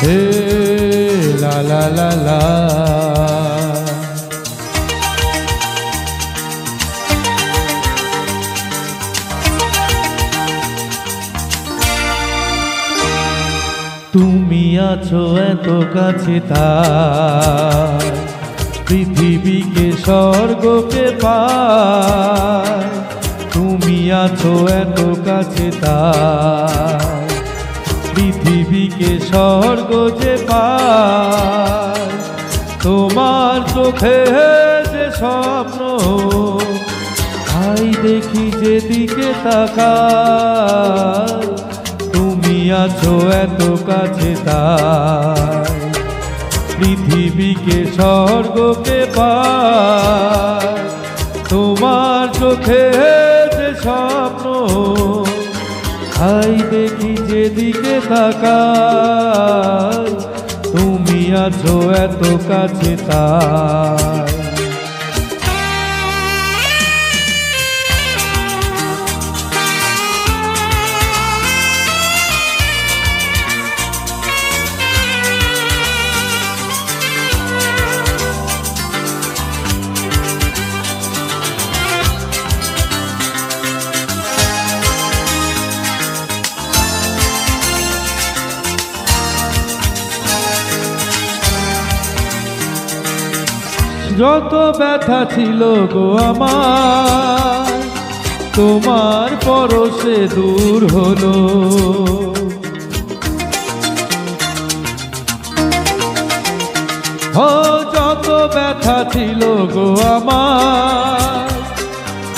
হে লা লা লা লা। তুমি আছো এত কাছে তাই পৃথিবীকে স্বর্গকে পায়। তুমি আছো এত কাছে তাই পৃথিবীকে স্বর্গ যে পায়। তোমার চোখে যে স্বপ্ন তাই দেখি যেদিকে তাকাই। তুমি আছো এত কাছে তাই পৃথিবীকে স্বর্গকে পায়। তোমার চোখে যে স্বপ্ন তাই দেখি যেদিকে তাকাই। তুমি আছো এত কাছে তাই। যত ব্যথা ছিল গো আমার তোমার পরশে দূর হলো। যত ব্যথা ছিল গো আমার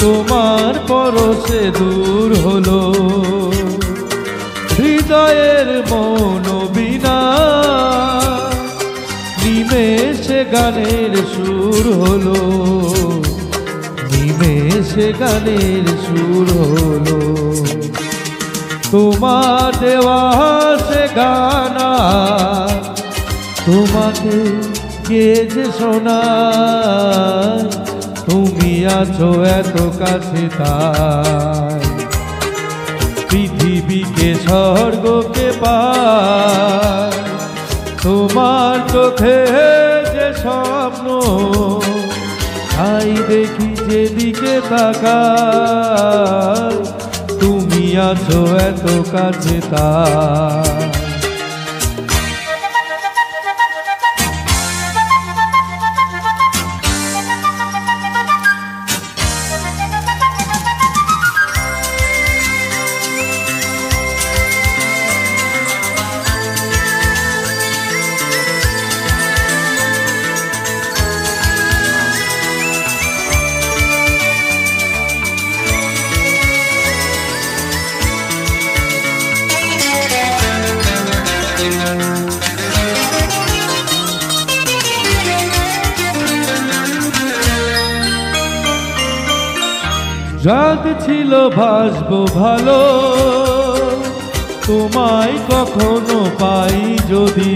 তোমার পরশে দূর হলো। হৃদয়ের মন বিনা নিমেষে গানের সুর হলো। নিমেষে গানের সুর হলো। তোমার দেওয়া সে গানা তোমাকে কে যে শোনায়। তুমি আছো এত কাছে তাই পৃথিবীকে স্বর্গকে পায়। তোমার চোখে যে স্বপ্ন তাই দেখি যেদিকে তাকাই। তুমি আছো এত কাছে তাই। রাত ছিল ভাসবো ভালো তোমায় কখনো পাই যদি।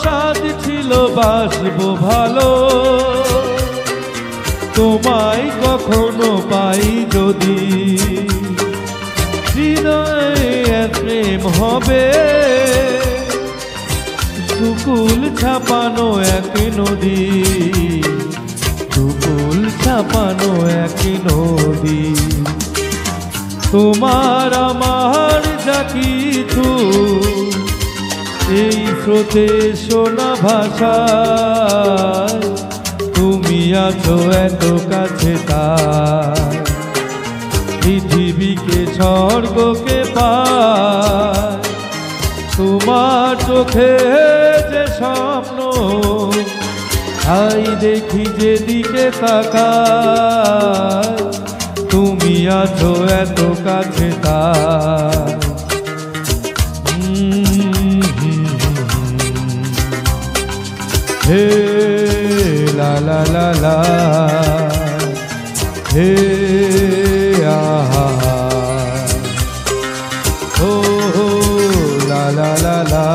সাদ ছিল বাসবো ভালো তোমায় কখনো পাই যদি। হৃদয়ে প্রেম হবে দুকুল ছাপানো এক নদী। দুকুল ছাপানো এক নদী। তোমার আমার যা কিছু এই স্রোতে শোনা ভাষায়। তুমি আছো এত কাছে তাই পৃথিবীকে স্বর্গকে পায়। তোমার চোখে যে স্বপ্ন তাই দেখি যেদিকে তাকাই। তুমি আছো এত কাছে তাই। হে লা লা লা লা। হে আহা। লা লা লা লা।